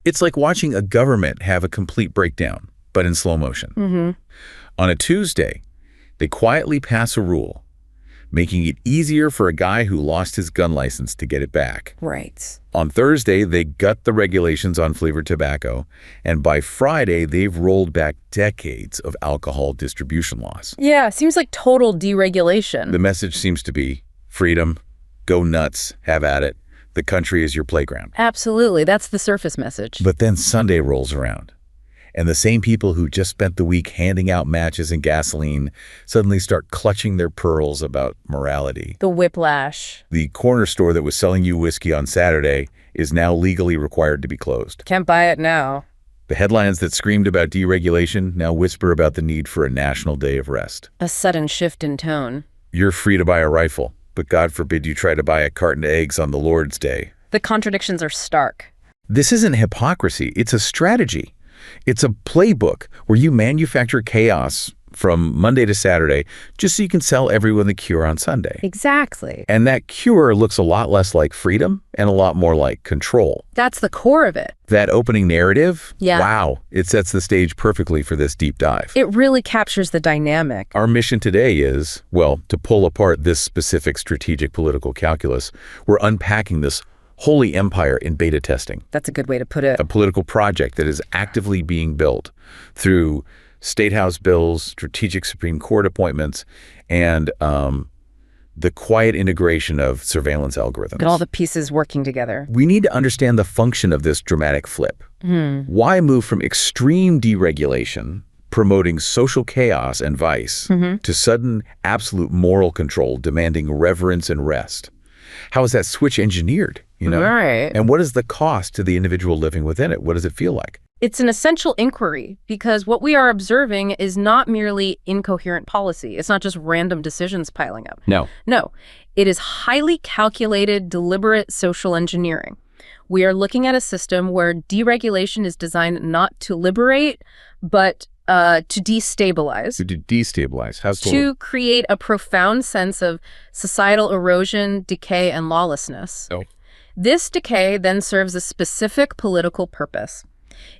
It's like watching a government have a complete breakdown, but in slow motion. On a Tuesday, they quietly pass a rule, making it easier for a guy who lost his gun license to get it back. Right. On Thursday, they gut the regulations on flavored tobacco, and by Friday, they've rolled back decades of alcohol distribution laws. Yeah, seems like total deregulation. The message seems to be freedom, go nuts, have at it. The country is your playground. Absolutely, that's the surface message. But then Sunday rolls around, and the same people who just spent the week handing out matches and gasoline suddenly start clutching their pearls about morality. The whiplash. The corner store that was selling you whiskey on Saturday is now legally required to be closed. Can't buy it now. The headlines that screamed about deregulation now whisper about the need for a national day of rest. A sudden shift in tone. You're free to buy a rifle, but God forbid you try to buy a carton of eggs on the Lord's Day. The contradictions are stark. This isn't hypocrisy, it's a strategy. It's a playbook where you manufacture chaos from Monday to Saturday just so you can sell everyone the cure on Sunday. Exactly. And that cure looks a lot less like freedom and a lot more like control. That's the core of it. That opening narrative, yeah. Wow, it sets the stage perfectly for this deep dive. It really captures the dynamic. Our mission today is, well, to pull apart this specific strategic political calculus. We're unpacking this holy empire in beta testing. That's a good way to put it. A political project that is actively being built through State House bills, strategic Supreme Court appointments, and the quiet integration of surveillance algorithms. Look at all the pieces working together. We need to understand the function of this dramatic flip. Why move from extreme deregulation, promoting social chaos and vice, to sudden absolute moral control demanding reverence and rest? How is that switch engineered? Right. And what is the cost to the individual living within it? What does it feel like? It's an essential inquiry because what we are observing is not merely incoherent policy. It's not just random decisions piling up. No. It is highly calculated, deliberate social engineering. We are looking at a system where deregulation is designed not to liberate, but to destabilize. To destabilize. How's to create a profound sense of societal erosion, decay, and lawlessness. Oh. This decay then serves a specific political purpose.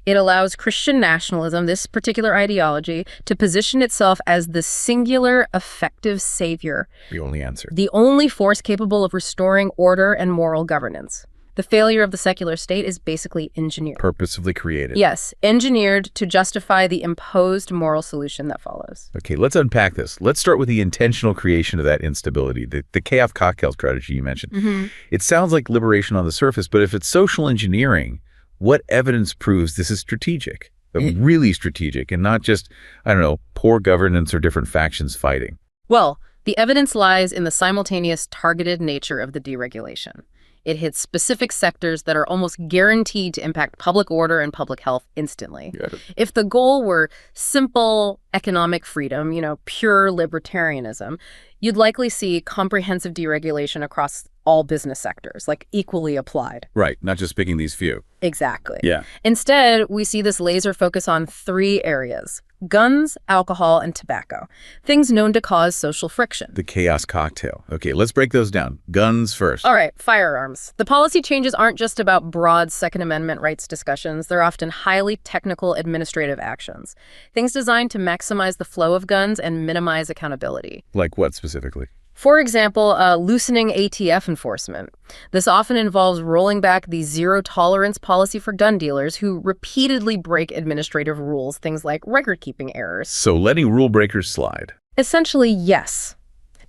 It allows Christian nationalism, this particular ideology, to position itself as the singular, effective savior. The only answer. The only force capable of restoring order and moral governance. The failure of the secular state is basically engineered. Purposefully created. Yes, engineered to justify the imposed moral solution that follows. Okay, let's unpack this. Let's start with the intentional creation of that instability, the chaos cocktail strategy you mentioned. It sounds like liberation on the surface, but if it's social engineering, what evidence proves this is strategic, really strategic, and not just, I don't know, poor governance or different factions fighting? Well, the evidence lies in the simultaneous targeted nature of the deregulation. It hits specific sectors that are almost guaranteed to impact public order and public health instantly. If the goal were simple economic freedom, pure libertarianism, you'd likely see comprehensive deregulation across all business sectors, like equally applied. Right, not just picking these few. Exactly. Yeah. Instead, we see this laser focus on 3 areas: guns, alcohol, and tobacco, things known to cause social friction. The chaos cocktail. Okay, let's break those down. Guns first. All right, firearms. The policy changes aren't just about broad Second Amendment rights discussions. They're often highly technical administrative actions, things designed to maximize the flow of guns and minimize accountability. Like what specifically? For example, loosening ATF enforcement. This often involves rolling back the zero-tolerance policy for gun dealers who repeatedly break administrative rules, things like record-keeping errors. So letting rule breakers slide. Essentially, yes.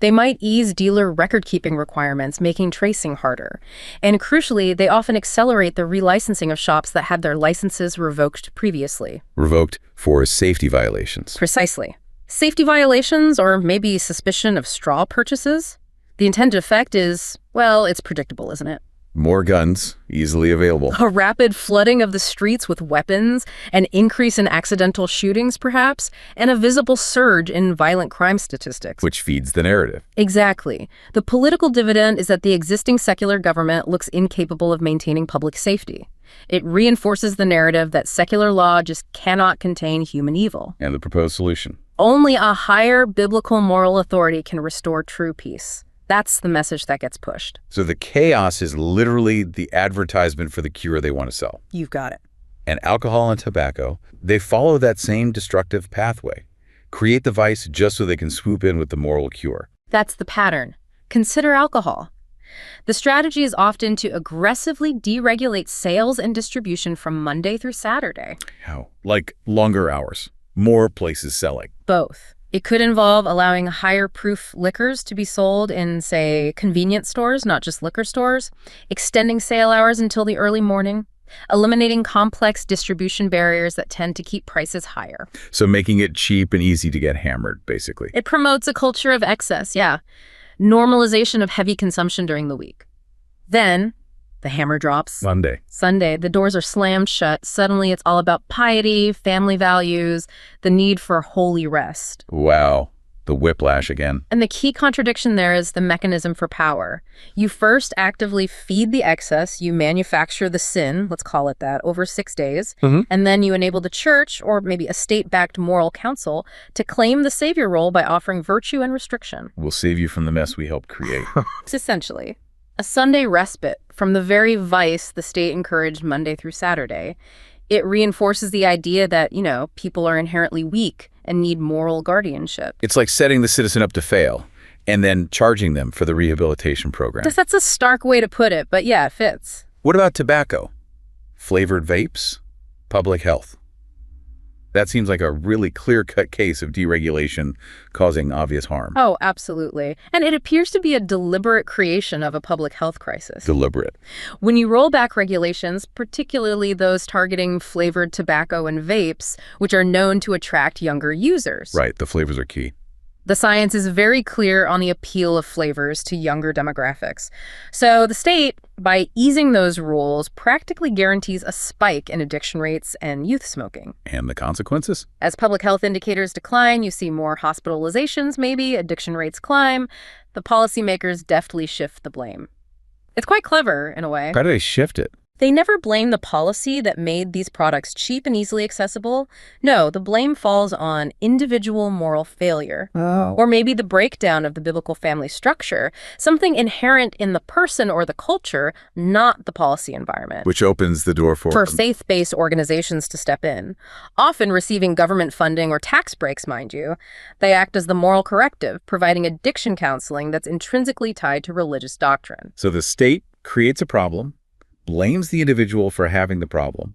They might ease dealer record-keeping requirements, making tracing harder. And crucially, they often accelerate the relicensing of shops that had their licenses revoked previously. Revoked for safety violations. Precisely. Safety violations, or maybe suspicion of straw purchases? The intended effect is, well, it's predictable, isn't it? More guns, easily available. A rapid flooding of the streets with weapons, an increase in accidental shootings, perhaps, and a visible surge in violent crime statistics. Which feeds the narrative. Exactly. The political dividend is that the existing secular government looks incapable of maintaining public safety. It reinforces the narrative that secular law just cannot contain human evil. And the proposed solution? Only a higher biblical moral authority can restore true peace. That's the message that gets pushed. So the chaos is literally the advertisement for the cure they want to sell. You've got it. And alcohol and tobacco, they follow that same destructive pathway. Create the vice just so they can swoop in with the moral cure. That's the pattern. Consider alcohol. The strategy is often to aggressively deregulate sales and distribution from Monday through Saturday. How? Like longer hours, more places selling. Both. It could involve allowing higher proof liquors to be sold in, say, convenience stores, not just liquor stores, extending sale hours until the early morning, eliminating complex distribution barriers that tend to keep prices higher. So making it cheap and easy to get hammered, basically. It promotes a culture of excess, yeah. Normalization of heavy consumption during the week. Then, the hammer drops. Sunday, the doors are slammed shut. Suddenly, it's all about piety, family values, the need for holy rest. Wow. The whiplash again. And the key contradiction there is the mechanism for power. You first actively feed the excess, you manufacture the sin, let's call it that, over 6 days, and then you enable the church, or maybe a state-backed moral council, to claim the savior role by offering virtue and restriction. We'll save you from the mess we helped create. It's essentially a Sunday respite from the very vice the state encouraged Monday through Saturday. It reinforces the idea that, people are inherently weak and need moral guardianship. It's like setting the citizen up to fail and then charging them for the rehabilitation program. That's a stark way to put it, but yeah, it fits. What about tobacco? Flavored vapes? Public health? That seems like a really clear-cut case of deregulation causing obvious harm. Oh, absolutely. And it appears to be a deliberate creation of a public health crisis. Deliberate. When you roll back regulations, particularly those targeting flavored tobacco and vapes, which are known to attract younger users. Right, the flavors are key. The science is very clear on the appeal of flavors to younger demographics. So the state, by easing those rules, practically guarantees a spike in addiction rates and youth smoking. And the consequences? As public health indicators decline, you see more hospitalizations maybe, addiction rates climb. The policymakers deftly shift the blame. It's quite clever, in a way. How do they shift it? They never blame the policy that made these products cheap and easily accessible. No, the blame falls on individual moral failure. Or maybe the breakdown of the biblical family structure, something inherent in the person or the culture, not the policy environment. Which opens the door for faith-based organizations to step in, often receiving government funding or tax breaks, mind you. They act as the moral corrective, providing addiction counseling that's intrinsically tied to religious doctrine. So the state creates a problem, blames the individual for having the problem,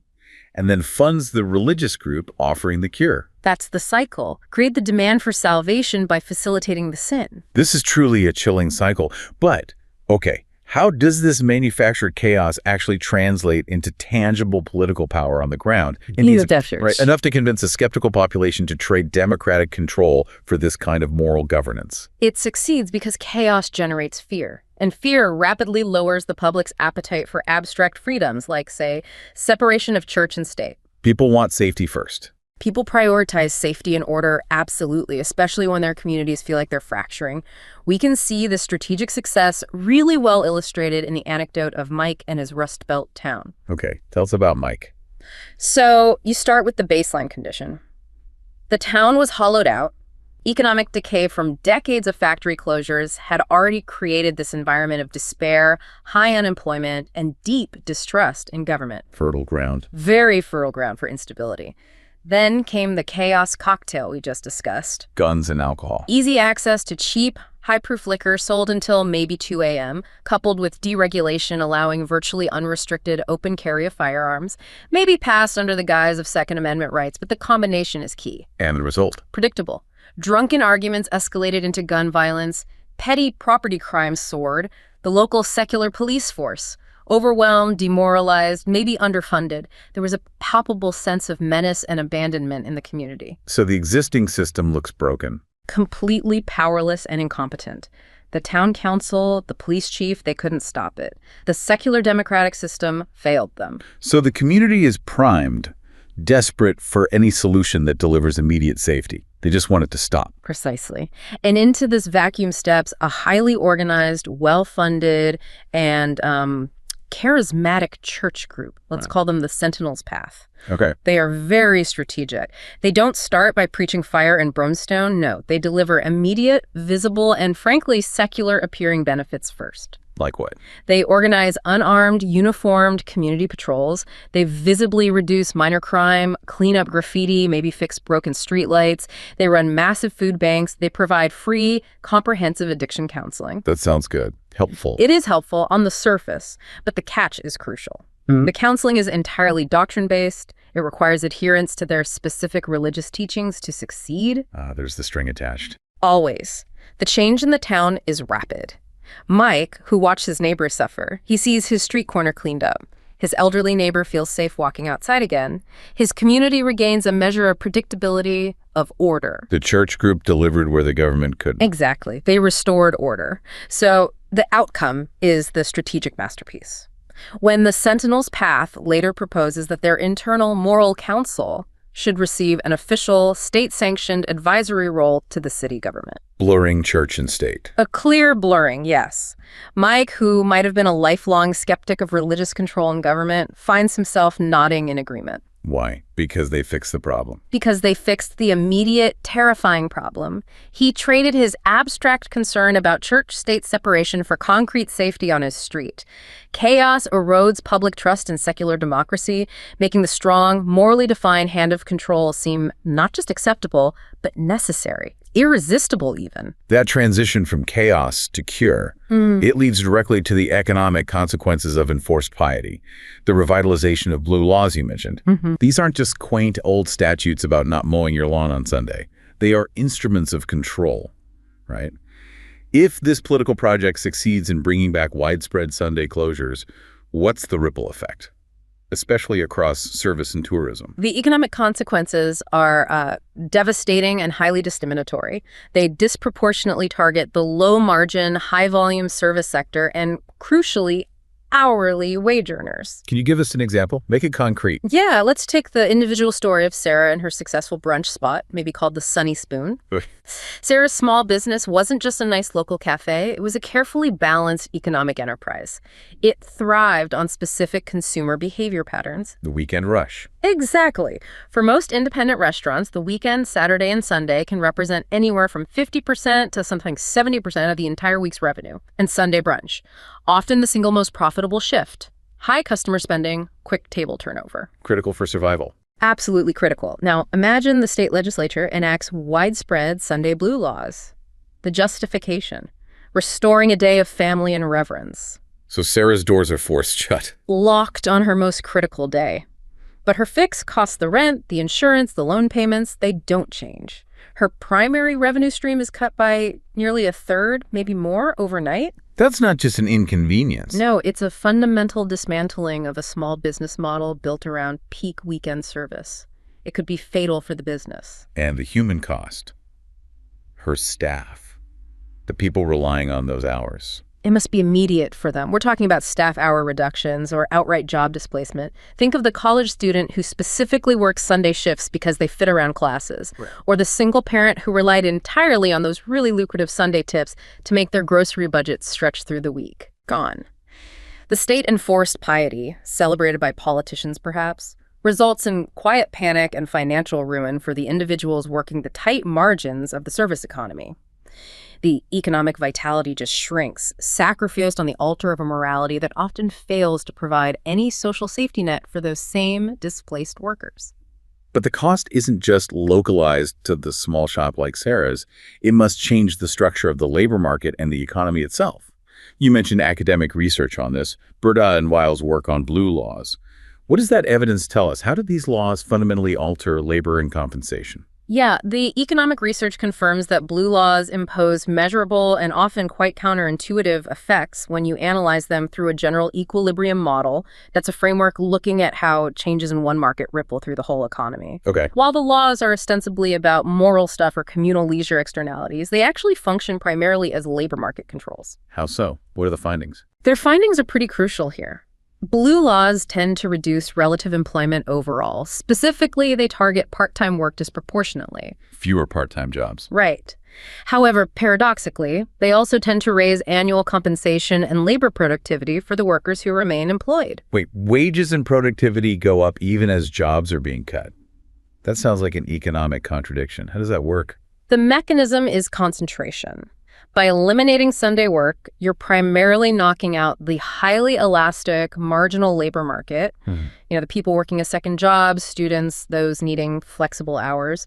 and then funds the religious group offering the cure. That's the cycle. Create the demand for salvation by facilitating the sin. This is truly a chilling cycle. But, okay, how does this manufactured chaos actually translate into tangible political power on the ground? Right, enough to convince a skeptical population to trade democratic control for this kind of moral governance. It succeeds because chaos generates fear. And fear rapidly lowers the public's appetite for abstract freedoms like, say, separation of church and state. People want safety first. People prioritize safety and order, absolutely, especially when their communities feel like they're fracturing. We can see the strategic success really well illustrated in the anecdote of Mike and his Rust Belt town. Okay, tell us about Mike. So you start with the baseline condition. The town was hollowed out. Economic decay from decades of factory closures had already created this environment of despair, high unemployment, and deep distrust in government. Fertile ground. Very fertile ground for instability. Then came the chaos cocktail we just discussed. Guns and alcohol. Easy access to cheap, high-proof liquor sold until maybe 2 a.m., coupled with deregulation allowing virtually unrestricted open carry of firearms, may be passed under the guise of Second Amendment rights, but the combination is key. And the result? Predictable. Drunken arguments escalated into gun violence, petty property crimes soared, the local secular police force, overwhelmed, demoralized, maybe underfunded. There was a palpable sense of menace and abandonment in the community. So the existing system looks broken. Completely powerless and incompetent. The town council, the police chief, they couldn't stop it. The secular democratic system failed them. So the community is primed, desperate for any solution that delivers immediate safety. They just want it to stop. Precisely. And into this vacuum steps a highly organized, well-funded, and charismatic church group. Let's call them the Sentinel's Path. Okay. They are very strategic. They don't start by preaching fire and brimstone. No, they deliver immediate, visible, and frankly, secular-appearing benefits first. Like what? They organize unarmed, uniformed community patrols. They visibly reduce minor crime, clean up graffiti, maybe fix broken streetlights. They run massive food banks. They provide free, comprehensive addiction counseling. That sounds good. Helpful. It is helpful on the surface, but the catch is crucial. The counseling is entirely doctrine-based. It requires adherence to their specific religious teachings to succeed. There's the string attached. Always. The change in the town is rapid. Mike, who watched his neighbors suffer, he sees his street corner cleaned up. His elderly neighbor feels safe walking outside again. His community regains a measure of predictability, of order. The church group delivered where the government couldn't. Exactly. They restored order. So the outcome is the strategic masterpiece. When the Sentinel's Path later proposes that their internal moral council should receive an official, state-sanctioned advisory role to the city government. Blurring church and state. A clear blurring, yes. Mike, who might have been a lifelong skeptic of religious control in government, finds himself nodding in agreement. Why? Because they fixed the problem. Because they fixed the immediate, terrifying problem. He traded his abstract concern about church-state separation for concrete safety on his street. Chaos erodes public trust in secular democracy, making the strong, morally defined hand of control seem not just acceptable, but necessary. Irresistible, even. That transition from chaos to cure, it leads directly to the economic consequences of enforced piety. The revitalization of blue laws you mentioned. These aren't just quaint old statutes about not mowing your lawn on Sunday. They are instruments of control, right? If this political project succeeds in bringing back widespread Sunday closures, what's the ripple effect? Especially across service and tourism. The economic consequences are devastating and highly discriminatory. They disproportionately target the low-margin, high-volume service sector and, crucially, hourly wage earners. Can you give us an example? Make it concrete. Yeah, let's take the individual story of Sarah and her successful brunch spot, maybe called the Sunny Spoon. Sarah's small business wasn't just a nice local cafe. It was a carefully balanced economic enterprise. It thrived on specific consumer behavior patterns. The weekend rush. Exactly. For most independent restaurants, the weekend, Saturday and Sunday, can represent anywhere from 50% to sometimes 70% of the entire week's revenue. And Sunday brunch, often the single most profitable shift. High customer spending, quick table turnover. Critical for survival. Absolutely critical. Now, imagine the state legislature enacts widespread Sunday blue laws. The justification, restoring a day of family and reverence. So Sarah's doors are forced shut. Locked on her most critical day. But her fix costs the rent, the insurance, the loan payments, they don't change. Her primary revenue stream is cut by nearly a third, maybe more, overnight. That's not just an inconvenience. No, it's a fundamental dismantling of a small business model built around peak weekend service. It could be fatal for the business. And the human cost. Her staff. The people relying on those hours. It must be immediate for them. We're talking about staff hour reductions or outright job displacement. Think of the college student who specifically works Sunday shifts because they fit around classes, or the single parent who relied entirely on those really lucrative Sunday tips to make their grocery budget stretch through the week. Gone. The state-enforced piety, celebrated by politicians perhaps, results in quiet panic and financial ruin for the individuals working the tight margins of the service economy. The economic vitality just shrinks, sacrificed on the altar of a morality that often fails to provide any social safety net for those same displaced workers. But the cost isn't just localized to the small shop like Sarah's. It must change the structure of the labor market and the economy itself. You mentioned academic research on this, Berda and Weil's work on blue laws. What does that evidence tell us? How did these laws fundamentally alter labor and compensation? Yeah, the economic research confirms that blue laws impose measurable and often quite counterintuitive effects when you analyze them through a general equilibrium model. That's a framework looking at how changes in one market ripple through the whole economy. Okay. While the laws are ostensibly about moral stuff or communal leisure externalities, they actually function primarily as labor market controls. How so? What are the findings? Their findings are pretty crucial here. Blue laws tend to reduce relative employment overall. Specifically, they target part-time work disproportionately. Fewer part-time jobs. Right. However, paradoxically, they also tend to raise annual compensation and labor productivity for the workers who remain employed. Wait, wages and productivity go up even as jobs are being cut. That sounds like an economic contradiction. How does that work? The mechanism is concentration. By eliminating Sunday work, you're primarily knocking out the highly elastic marginal labor market, the people working a second job, students, those needing flexible hours.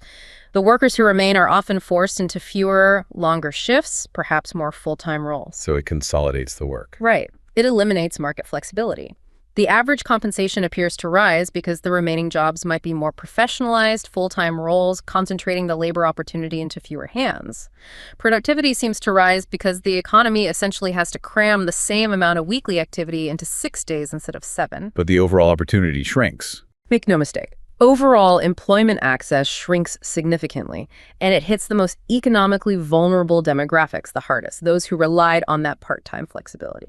The workers who remain are often forced into fewer, longer shifts, perhaps more full-time roles. So it consolidates the work. Right. It eliminates market flexibility. The average compensation appears to rise because the remaining jobs might be more professionalized, full-time roles, concentrating the labor opportunity into fewer hands. Productivity seems to rise because the economy essentially has to cram the same amount of weekly activity into 6 days instead of 7. But the overall opportunity shrinks. Make no mistake. Overall, employment access shrinks significantly, and it hits the most economically vulnerable demographics the hardest, those who relied on that part-time flexibility.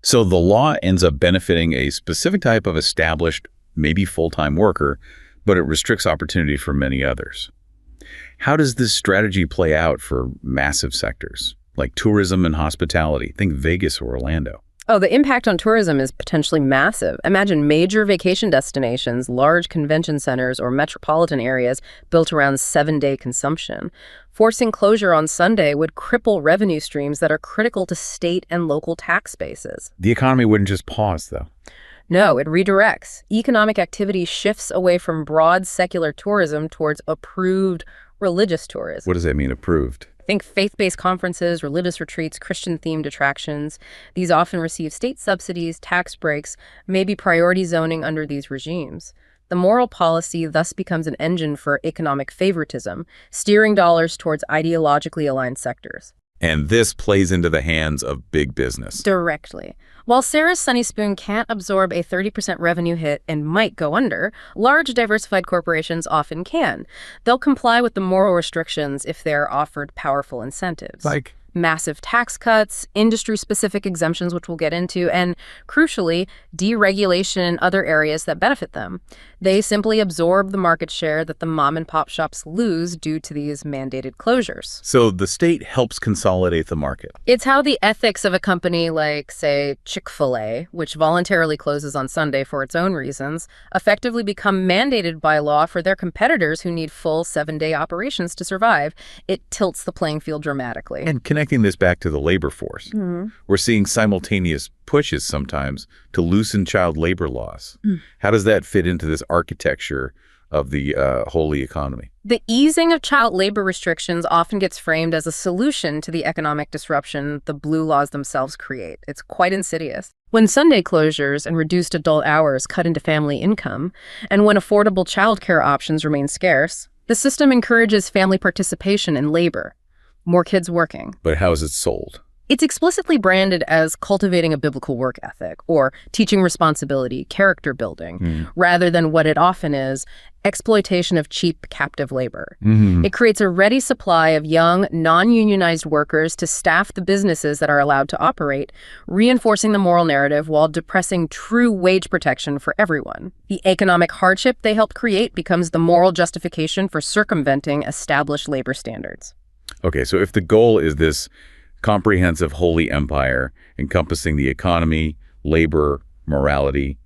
So the law ends up benefiting a specific type of established, maybe full-time worker, but it restricts opportunity for many others. How does this strategy play out for massive sectors, like tourism and hospitality? Think Vegas or Orlando. Oh, the impact on tourism is potentially massive. Imagine major vacation destinations, large convention centers, or metropolitan areas built around 7-day consumption. Forcing closure on Sunday would cripple revenue streams that are critical to state and local tax bases. The economy wouldn't just pause, though. No, it redirects. Economic activity shifts away from broad secular tourism towards approved religious tourism. What does that mean, approved? Think faith-based conferences, religious retreats, Christian-themed attractions. These often receive state subsidies, tax breaks, maybe priority zoning under these regimes. The moral policy thus becomes an engine for economic favoritism, steering dollars towards ideologically aligned sectors. And this plays into the hands of big business. Directly. While Sarah's Sunny Spoon can't absorb a 30% revenue hit and might go under, large diversified corporations often can. They'll comply with the moral restrictions if they're offered powerful incentives. Like? Massive tax cuts, industry-specific exemptions, which we'll get into, and, crucially, deregulation in other areas that benefit them. They simply absorb the market share that the mom-and-pop shops lose due to these mandated closures. So the state helps consolidate the market. It's how the ethics of a company like, say, Chick-fil-A, which voluntarily closes on Sunday for its own reasons, effectively become mandated by law for their competitors who need full 7-day operations to survive. It tilts the playing field dramatically. And connecting this back to the labor force, we're seeing simultaneous pushes sometimes to loosen child labor laws. How does that fit into this architecture of the holy economy? The easing of child labor restrictions often gets framed as a solution to the economic disruption the blue laws themselves create. It's quite insidious. When Sunday closures and reduced adult hours cut into family income, and when affordable childcare options remain scarce, the system encourages family participation in labor. More kids working. But how is it sold? It's explicitly branded as cultivating a biblical work ethic or teaching responsibility, character building, rather than what it often is, exploitation of cheap captive labor. It creates a ready supply of young, non-unionized workers to staff the businesses that are allowed to operate, reinforcing the moral narrative while depressing true wage protection for everyone. The economic hardship they help create becomes the moral justification for circumventing established labor standards. Okay, so if the goal is this comprehensive holy empire encompassing the economy, labor, morality,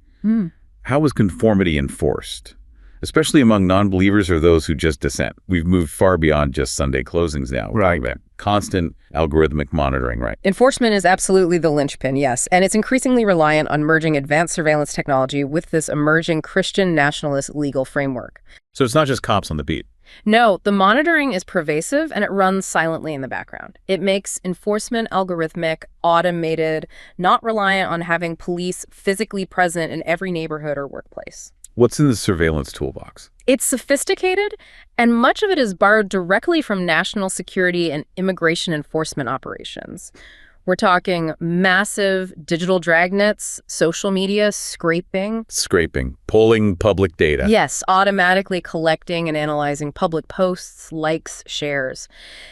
how is conformity enforced? Especially among non-believers or those who just dissent. We've moved far beyond just Sunday closings now. Right. Constant algorithmic monitoring, right? Enforcement is absolutely the linchpin, yes, and it's increasingly reliant on merging advanced surveillance technology with this emerging Christian nationalist legal framework. So it's not just cops on the beat. No, the monitoring is pervasive and it runs silently in the background. It makes enforcement algorithmic, automated, not reliant on having police physically present in every neighborhood or workplace. What's in the surveillance toolbox? It's sophisticated, and much of it is borrowed directly from national security and immigration enforcement operations. We're talking massive digital dragnets, social media, scraping. Scraping, pulling public data. Yes, automatically collecting and analyzing public posts, likes, shares.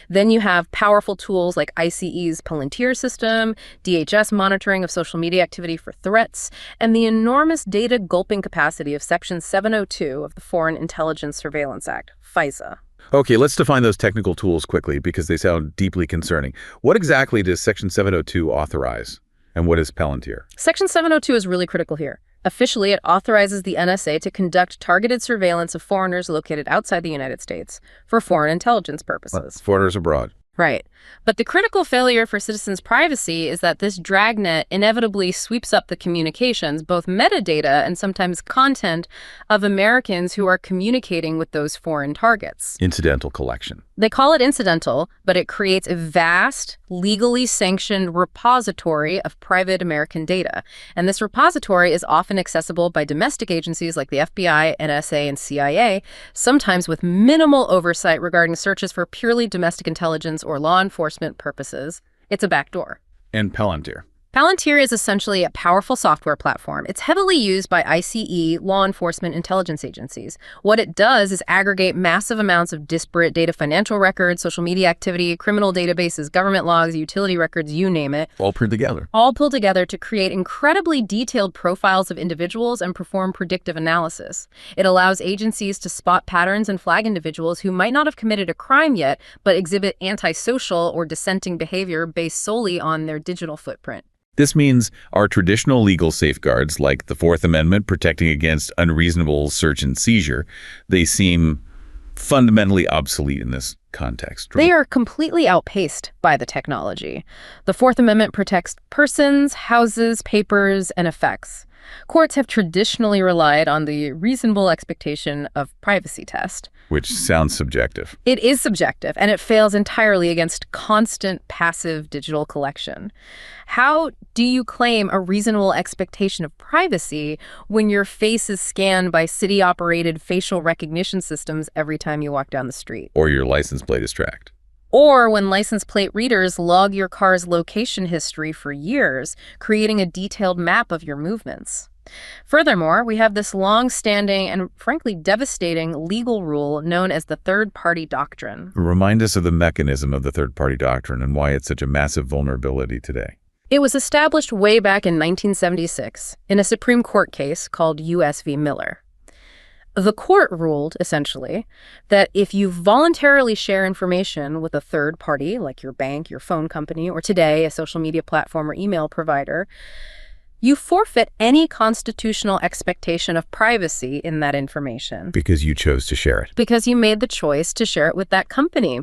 Then you have powerful tools like ICE's Palantir system, DHS monitoring of social media activity for threats, and the enormous data gulping capacity of Section 702 of the Foreign Intelligence Surveillance Act, FISA. Okay, let's define those technical tools quickly because they sound deeply concerning. What exactly does Section 702 authorize, and what is Palantir? Section 702 is really critical here. Officially, it authorizes the NSA to conduct targeted surveillance of foreigners located outside the United States for foreign intelligence purposes. Foreigners abroad. Right. But the critical failure for citizens' privacy is that this dragnet inevitably sweeps up the communications, both metadata and sometimes content, of Americans who are communicating with those foreign targets. Incidental collection. They call it incidental, but it creates a vast, legally sanctioned repository of private American data. And this repository is often accessible by domestic agencies like the FBI, NSA, and CIA, sometimes with minimal oversight regarding searches for purely domestic intelligence or law enforcement purposes. It's a backdoor. And Palantir. Palantir is essentially a powerful software platform. It's heavily used by ICE, law enforcement intelligence agencies. What it does is aggregate massive amounts of disparate data, financial records, social media activity, criminal databases, government logs, utility records, you name it. All pulled together. All pulled together to create incredibly detailed profiles of individuals and perform predictive analysis. It allows agencies to spot patterns and flag individuals who might not have committed a crime yet, but exhibit antisocial or dissenting behavior based solely on their digital footprint. This means our traditional legal safeguards, like the Fourth Amendment protecting against unreasonable search and seizure, they seem fundamentally obsolete in this context. They are completely outpaced by the technology. The Fourth Amendment protects persons, houses, papers, and effects. Courts have traditionally relied on the reasonable expectation of privacy test. Which sounds subjective. It is subjective, and it fails entirely against constant passive digital collection. How do you claim a reasonable expectation of privacy when your face is scanned by city-operated facial recognition systems every time you walk down the street? Or your license plate is tracked. Or when license plate readers log your car's location history for years, creating a detailed map of your movements. Furthermore, we have this long-standing and frankly devastating legal rule known as the third-party doctrine. Remind us of the mechanism of the third-party doctrine and why it's such a massive vulnerability today. It was established way back in 1976 in a Supreme Court case called U.S. v. Miller. The court ruled, essentially, that if you voluntarily share information with a third party, like your bank, your phone company, or today, a social media platform or email provider, you forfeit any constitutional expectation of privacy in that information. Because you chose to share it. Because you made the choice to share it with that company.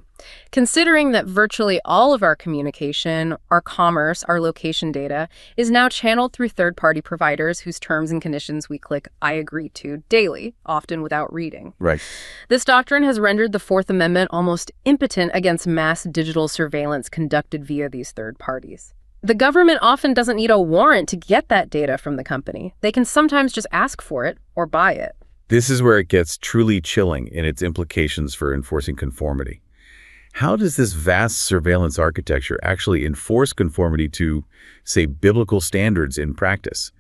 Considering that virtually all of our communication, our commerce, our location data is now channeled through third-party providers whose terms and conditions we click I agree to daily, often without reading. Right. This doctrine has rendered the Fourth Amendment almost impotent against mass digital surveillance conducted via these third parties. The government often doesn't need a warrant to get that data from the company. They can sometimes just ask for it or buy it. This is where it gets truly chilling in its implications for enforcing conformity. How does this vast surveillance architecture actually enforce conformity to, say, biblical standards in practice?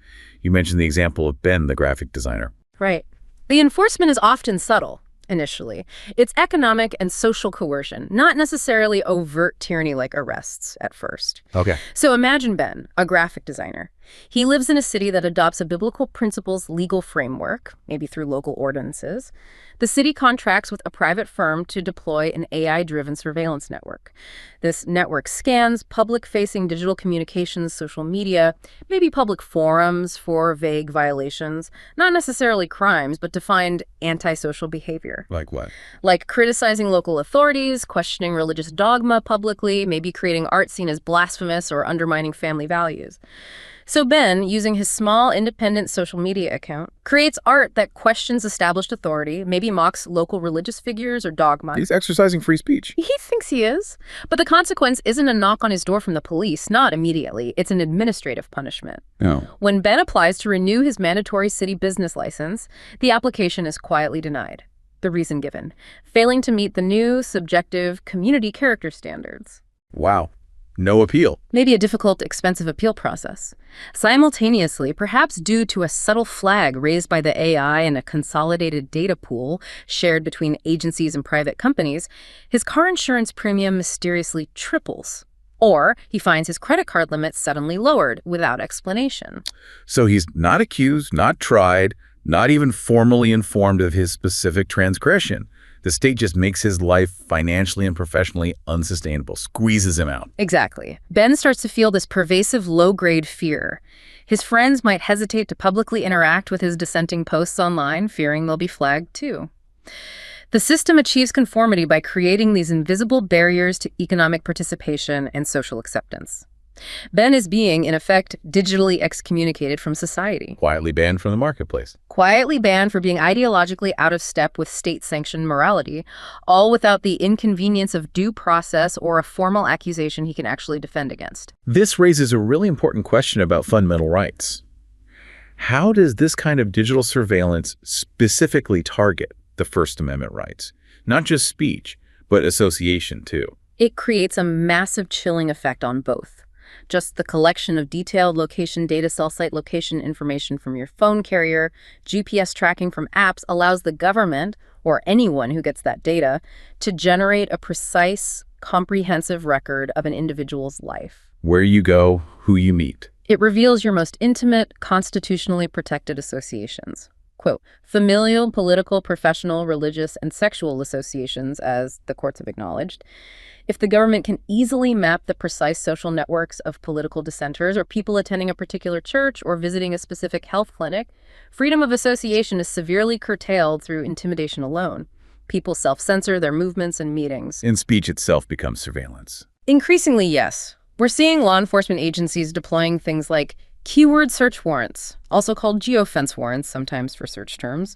You mentioned the example of Ben, the graphic designer. Right. The enforcement is often subtle. Initially. It's economic and social coercion, not necessarily overt tyranny like arrests at first. Okay. So imagine Ben, a graphic designer. He lives in a city that adopts a biblical principles legal framework, maybe through local ordinances. The city contracts with a private firm to deploy an AI-driven surveillance network. This network scans public-facing digital communications, social media, maybe public forums for vague violations, not necessarily crimes, but to find antisocial behavior. Like what? Like criticizing local authorities, questioning religious dogma publicly, maybe creating art seen as blasphemous or undermining family values. So Ben, using his small independent social media account, creates art that questions established authority, maybe mocks local religious figures or dogma. He's exercising free speech. He thinks he is. But the consequence isn't a knock on his door from the police, not immediately. It's an administrative punishment. No. When Ben applies to renew his mandatory city business license, the application is quietly denied. The reason given: failing to meet the new, subjective, community character standards. Wow. No appeal. Maybe a difficult, expensive appeal process. Simultaneously, perhaps due to a subtle flag raised by the AI and a consolidated data pool shared between agencies and private companies, his car insurance premium mysteriously triples. Or he finds his credit card limit suddenly lowered without explanation. So he's not accused, not tried, not even formally informed of his specific transgression. The state just makes his life financially and professionally unsustainable, squeezes him out. Exactly. Ben starts to feel this pervasive low-grade fear. His friends might hesitate to publicly interact with his dissenting posts online, fearing they'll be flagged too. The system achieves conformity by creating these invisible barriers to economic participation and social acceptance. Ben is being, in effect, digitally excommunicated from society. Quietly banned from the marketplace. Quietly banned for being ideologically out of step with state-sanctioned morality, all without the inconvenience of due process or a formal accusation he can actually defend against. This raises a really important question about fundamental rights. How does this kind of digital surveillance specifically target the First Amendment rights? Not just speech, but association too. It creates a massive chilling effect on both. Just the collection of detailed location data, cell site location information from your phone carrier, GPS tracking from apps allows the government, or anyone who gets that data, to generate a precise, comprehensive record of an individual's life. Where you go, who you meet. It reveals your most intimate, constitutionally protected associations. Quote, familial, political, professional, religious, and sexual associations, as the courts have acknowledged. If the government can easily map the precise social networks of political dissenters or people attending a particular church or visiting a specific health clinic, freedom of association is severely curtailed through intimidation alone. People self-censor their movements and meetings. And speech itself becomes surveillance. Increasingly, yes. We're seeing law enforcement agencies deploying things like keyword search warrants, also called geofence warrants, sometimes for search terms.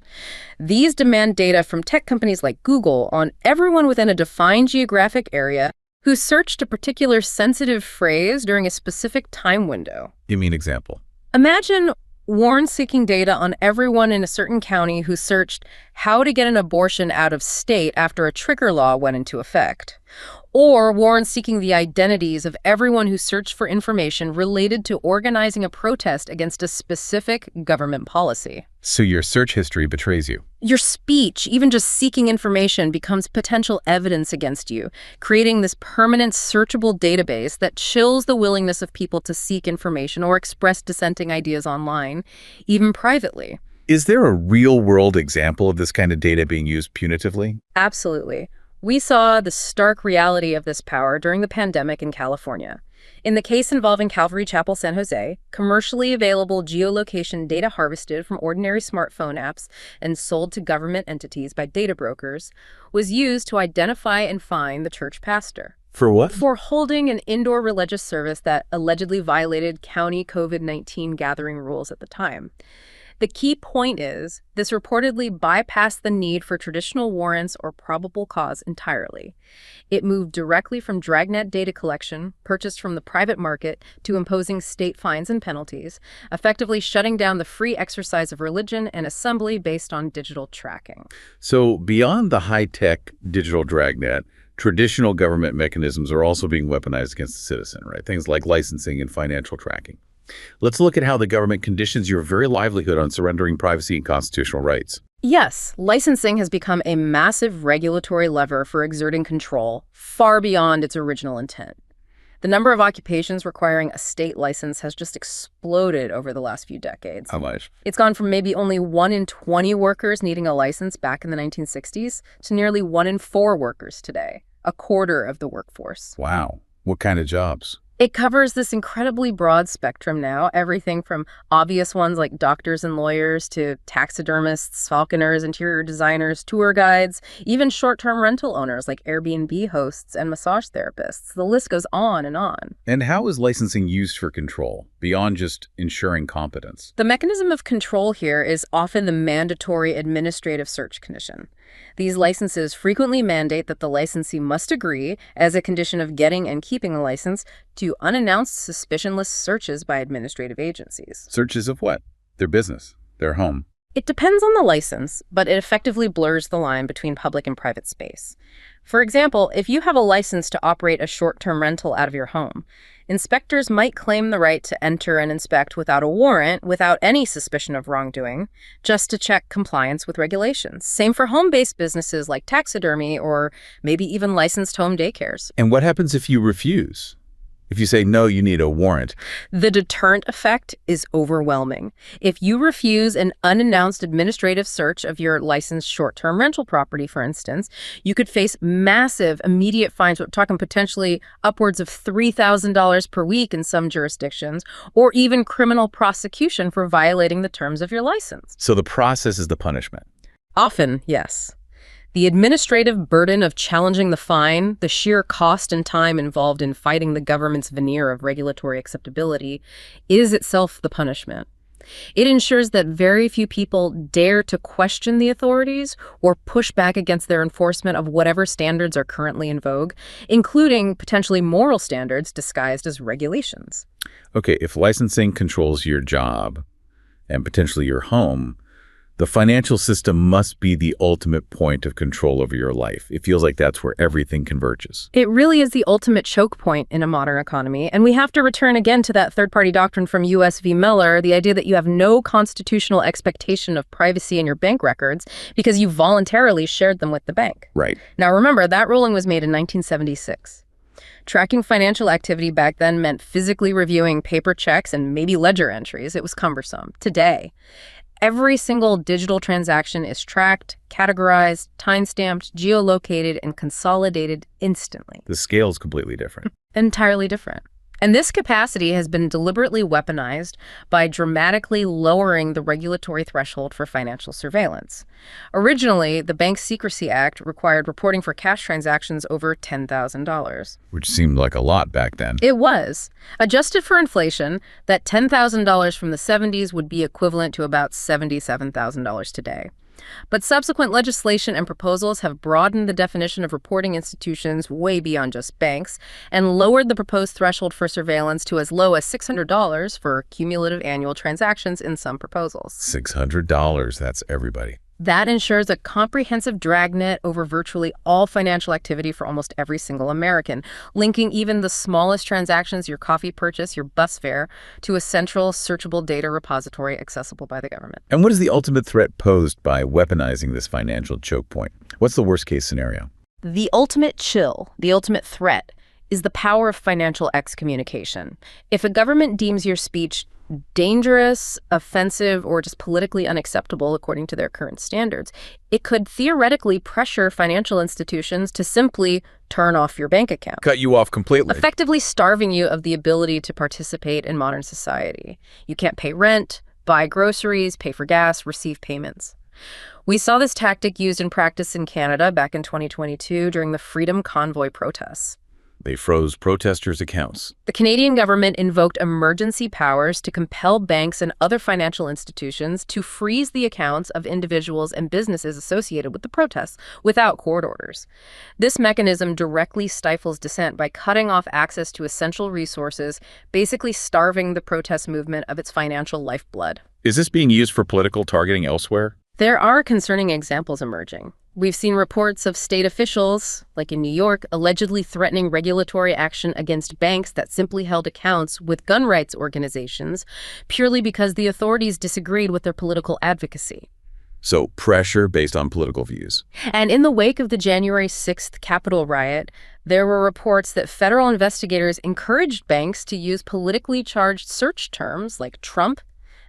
These demand data from tech companies like Google on everyone within a defined geographic area who searched a particular sensitive phrase during a specific time window. Give me an example. Imagine warrants seeking data on everyone in a certain county who searched how to get an abortion out of state after a trigger law went into effect. Or warrants seeking the identities of everyone who searched for information related to organizing a protest against a specific government policy. So your search history betrays you. Your speech, even just seeking information, becomes potential evidence against you, creating this permanent searchable database that chills the willingness of people to seek information or express dissenting ideas online, even privately. Is there a real-world example of this kind of data being used punitively? Absolutely. We saw the stark reality of this power during the pandemic in California. In the case involving Calvary Chapel, San Jose, commercially available geolocation data harvested from ordinary smartphone apps and sold to government entities by data brokers was used to identify and fine the church pastor. For what? For holding an indoor religious service that allegedly violated county COVID-19 gathering rules at the time. The key point is, this reportedly bypassed the need for traditional warrants or probable cause entirely. It moved directly from dragnet data collection, purchased from the private market, to imposing state fines and penalties, effectively shutting down the free exercise of religion and assembly based on digital tracking. So beyond the high-tech digital dragnet, traditional government mechanisms are also being weaponized against the citizen, right? Things like licensing and financial tracking. Let's look at how the government conditions your very livelihood on surrendering privacy and constitutional rights. Yes, licensing has become a massive regulatory lever for exerting control far beyond its original intent. The number of occupations requiring a state license has just exploded over the last few decades. How much? It's gone from maybe only 1 in 20 workers needing a license back in the 1960s to nearly 1 in 4 workers today, a quarter of the workforce. Wow. What kind of jobs? It covers this incredibly broad spectrum now, everything from obvious ones like doctors and lawyers to taxidermists, falconers, interior designers, tour guides, even short-term rental owners like Airbnb hosts and massage therapists. The list goes on and on. And how is licensing used for control, beyond just ensuring competence? The mechanism of control here is often the mandatory administrative search condition. These licenses frequently mandate that the licensee must agree, as a condition of getting and keeping a license, to unannounced suspicionless searches by administrative agencies. Searches of what? Their business, their home. It depends on the license, but it effectively blurs the line between public and private space. For example, if you have a license to operate a short-term rental out of your home, inspectors might claim the right to enter and inspect without a warrant, without any suspicion of wrongdoing, just to check compliance with regulations. Same for home-based businesses like taxidermy or maybe even licensed home daycares. And what happens if you refuse? If you say, no, you need a warrant. The deterrent effect is overwhelming. If you refuse an unannounced administrative search of your licensed short-term rental property, for instance, you could face massive immediate fines. We're talking potentially upwards of $3,000 per week in some jurisdictions, or even criminal prosecution for violating the terms of your license. So the process is the punishment. Often, yes. The administrative burden of challenging the fine, the sheer cost and time involved in fighting the government's veneer of regulatory acceptability, is itself the punishment. It ensures that very few people dare to question the authorities or push back against their enforcement of whatever standards are currently in vogue, including potentially moral standards disguised as regulations. Okay, if licensing controls your job and potentially your home, the financial system must be the ultimate point of control over your life. It feels like that's where everything converges. It really is the ultimate choke point in a modern economy, and we have to return again to that third-party doctrine from U.S. v. Miller, the idea that you have no constitutional expectation of privacy in your bank records because you voluntarily shared them with the bank. Right. Now remember, that ruling was made in 1976. Tracking financial activity back then meant physically reviewing paper checks and maybe ledger entries. It was cumbersome. Today, every single digital transaction is tracked, categorized, time-stamped, geolocated, and consolidated instantly. The scale is completely different. Entirely different. And this capacity has been deliberately weaponized by dramatically lowering the regulatory threshold for financial surveillance. Originally, the Bank Secrecy Act required reporting for cash transactions over $10,000. Which seemed like a lot back then. It was. Adjusted for inflation, that $10,000 from the 70s would be equivalent to about $77,000 today. But subsequent legislation and proposals have broadened the definition of reporting institutions way beyond just banks and lowered the proposed threshold for surveillance to as low as $600 for cumulative annual transactions in some proposals. $600, that's everybody. That ensures a comprehensive dragnet over virtually all financial activity for almost every single American, linking even the smallest transactions, your coffee purchase, your bus fare, to a central searchable data repository accessible by the government. And what is the ultimate threat posed by weaponizing this financial choke point? What's the worst case scenario? The ultimate chill, the ultimate threat, is the power of financial excommunication. If a government deems your speech dangerous, offensive, or just politically unacceptable according to their current standards, it could theoretically pressure financial institutions to simply turn off your bank account. Cut you off completely. Effectively starving you of the ability to participate in modern society. You can't pay rent, buy groceries, pay for gas, receive payments. We saw this tactic used in practice in Canada back in 2022 during the Freedom Convoy protests. They froze protesters' accounts. The Canadian government invoked emergency powers to compel banks and other financial institutions to freeze the accounts of individuals and businesses associated with the protests without court orders. This mechanism directly stifles dissent by cutting off access to essential resources, basically starving the protest movement of its financial lifeblood. Is this being used for political targeting elsewhere? There are concerning examples emerging. We've seen reports of state officials, like in New York, allegedly threatening regulatory action against banks that simply held accounts with gun rights organizations purely because the authorities disagreed with their political advocacy. So pressure based on political views. And in the wake of the January 6th Capitol riot, there were reports that federal investigators encouraged banks to use politically charged search terms like Trump,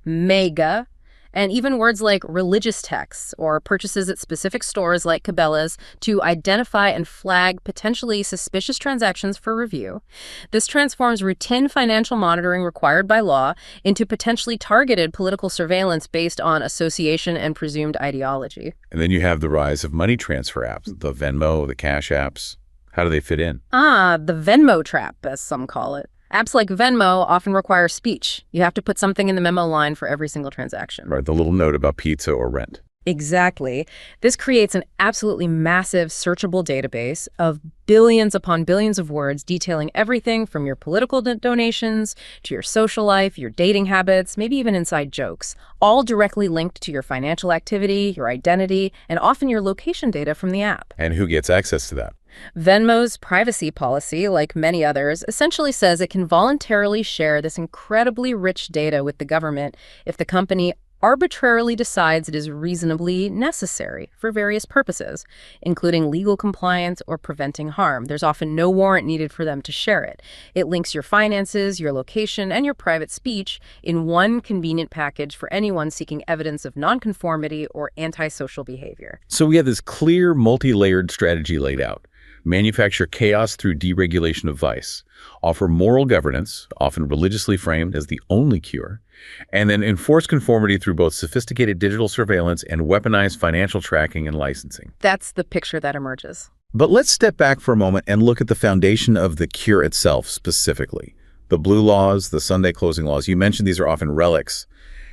MAGA, and even words like religious texts or purchases at specific stores like Cabela's to identify and flag potentially suspicious transactions for review. This transforms routine financial monitoring required by law into potentially targeted political surveillance based on association and presumed ideology. And then you have the rise of money transfer apps, the Venmo, the Cash apps. How do they fit in? The Venmo trap, as some call it. Apps like Venmo often require speech. You have to put something in the memo line for every single transaction. Right, the little note about pizza or rent. Exactly. This creates an absolutely massive searchable database of billions upon billions of words detailing everything from your political donations to your social life, your dating habits, maybe even inside jokes, all directly linked to your financial activity, your identity, and often your location data from the app. And who gets access to that? Venmo's privacy policy, like many others, essentially says it can voluntarily share this incredibly rich data with the government if the company arbitrarily decides it is reasonably necessary for various purposes, including legal compliance or preventing harm. There's often no warrant needed for them to share it. It links your finances, your location, and your private speech in one convenient package for anyone seeking evidence of nonconformity or antisocial behavior. So we have this clear, multi-layered strategy laid out. manufacture chaos through deregulation of vice, offer moral governance, often religiously framed as the only cure, and then enforce conformity through both sophisticated digital surveillance and weaponized financial tracking and licensing. That's the picture that emerges. But let's step back for a moment and look at the foundation of the cure itself specifically. The blue laws, the Sunday closing laws, you mentioned these are often relics.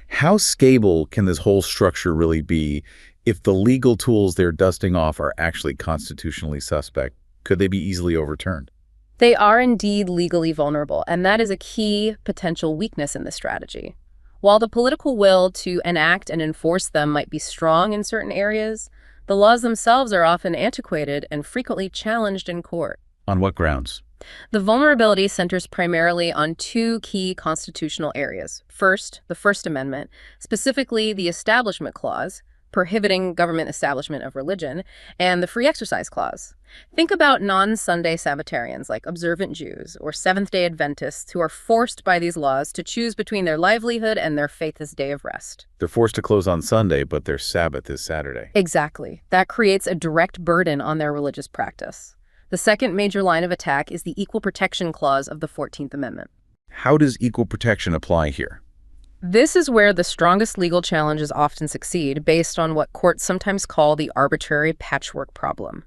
How stable can this whole structure really be if the legal tools they're dusting off are actually constitutionally suspect? Could they be easily overturned? They are indeed legally vulnerable, and that is a key potential weakness in this strategy. While the political will to enact and enforce them might be strong in certain areas, the laws themselves are often antiquated and frequently challenged in court. On what grounds? The vulnerability centers primarily on two key constitutional areas. First, the First Amendment, specifically the Establishment Clause, prohibiting government establishment of religion, and the Free Exercise Clause. Think about non-Sunday Sabbatarians like observant Jews or Seventh-day Adventists who are forced by these laws to choose between their livelihood and their faith as day of rest. They're forced to close on Sunday, but their Sabbath is Saturday. Exactly. That creates a direct burden on their religious practice. The second major line of attack is the Equal Protection Clause of the 14th Amendment. How does equal protection apply here? This is where the strongest legal challenges often succeed, based on what courts sometimes call the arbitrary patchwork problem.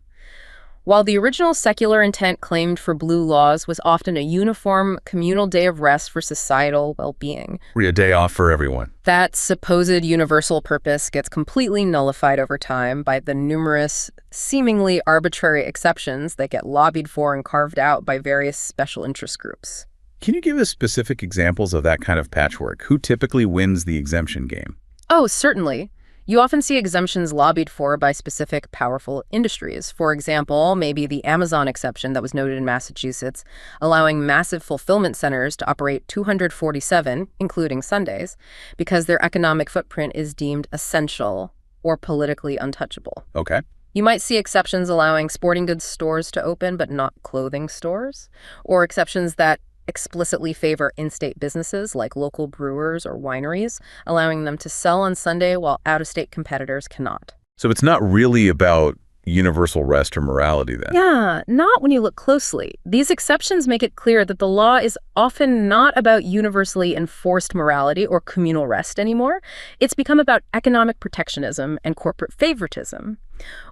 While the original secular intent claimed for blue laws was often a uniform communal day of rest for societal well-being, A day off for everyone. that supposed universal purpose gets completely nullified over time by the numerous, seemingly arbitrary exceptions that get lobbied for and carved out by various special interest groups. Can you give us specific examples of that kind of patchwork? Who typically wins the exemption game? Oh, certainly. You often see exemptions lobbied for by specific powerful industries. For example, maybe the Amazon exception that was noted in Massachusetts, allowing massive fulfillment centers to operate 247, including Sundays, because their economic footprint is deemed essential or politically untouchable. Okay. You might see exceptions allowing sporting goods stores to open, but not clothing stores, or exceptions that explicitly favor in-state businesses like local brewers or wineries, allowing them to sell on Sunday while out-of-state competitors cannot. So it's not really about universal rest or morality then? Yeah, not when you look closely. These exceptions make it clear that the law is often not about universally enforced morality or communal rest anymore. It's become about economic protectionism and corporate favoritism.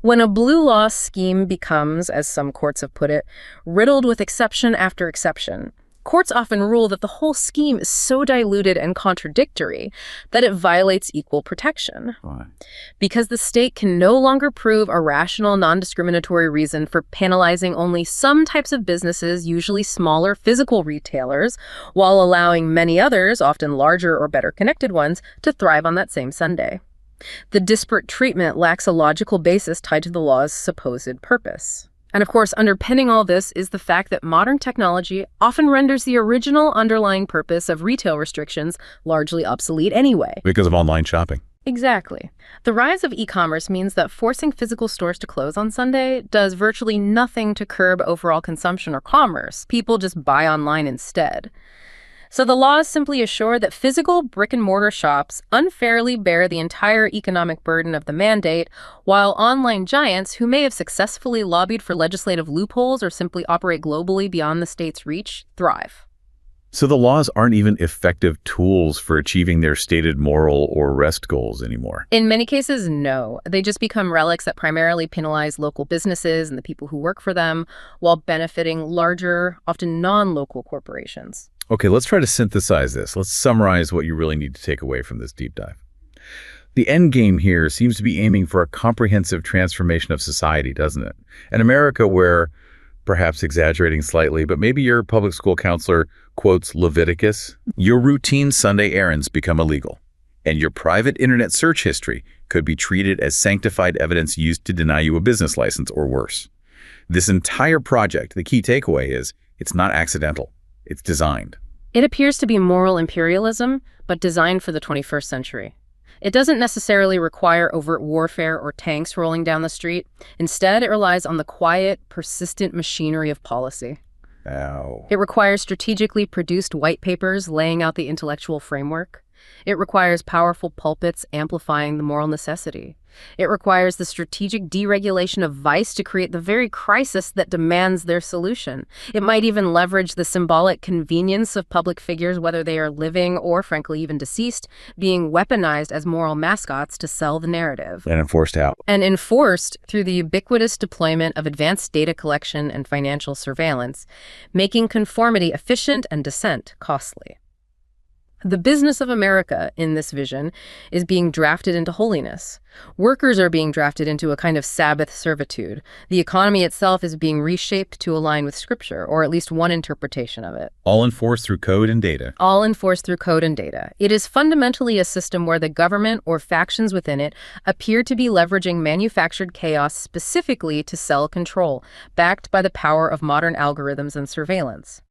When a blue law scheme becomes, as some courts have put it, riddled with exception after exception, courts often rule that the whole scheme is so diluted and contradictory that it violates equal protection. Why? Because the state can no longer prove a rational, non-discriminatory reason for penalizing only some types of businesses, usually smaller physical retailers, while allowing many others, often larger or better connected ones, to thrive on that same Sunday. The disparate treatment lacks a logical basis tied to the law's supposed purpose. And of course, underpinning all this is the fact that modern technology often renders the original underlying purpose of retail restrictions largely obsolete anyway. Because of online shopping. Exactly. The rise of e-commerce means that forcing physical stores to close on Sunday does virtually nothing to curb overall consumption or commerce. People just buy online instead. So the laws simply assure that physical brick-and-mortar shops unfairly bear the entire economic burden of the mandate, while online giants who may have successfully lobbied for legislative loopholes or simply operate globally beyond the state's reach thrive. So the laws aren't even effective tools for achieving their stated moral or rest goals anymore. In many cases, no. They just become relics that primarily penalize local businesses and the people who work for them, while benefiting larger, often non-local corporations. Okay, let's try to synthesize this. Let's summarize what you really need to take away from this deep dive. The end game here seems to be aiming for a comprehensive transformation of society, doesn't it? An America where, perhaps exaggerating slightly, but maybe your public school counselor quotes Leviticus, your routine Sunday errands become illegal, and your private internet search history could be treated as sanctified evidence used to deny you a business license or worse. This entire project, the key takeaway is, it's not accidental. It's designed. It appears to be moral imperialism, but designed for the 21st century. It doesn't necessarily require overt warfare or tanks rolling down the street. Instead, it relies on the quiet, persistent machinery of policy. Ow. It requires strategically produced white papers laying out the intellectual framework. It requires powerful pulpits amplifying the moral necessity. It requires the strategic deregulation of vice to create the very crisis that demands their solution. It might even leverage the symbolic convenience of public figures, whether they are living or, frankly, even deceased, being weaponized as moral mascots to sell the narrative. And enforced how? And enforced through the ubiquitous deployment of advanced data collection and financial surveillance, making conformity efficient and dissent costly. The business of America, in this vision, is being drafted into holiness. Workers are being drafted into a kind of Sabbath servitude. The economy itself is being reshaped to align with Scripture, or at least one interpretation of it. All enforced through code and data. All enforced through code and data. It is fundamentally a system where the government or factions within it appear to be leveraging manufactured chaos specifically to sell control, backed by the power of modern algorithms and surveillance.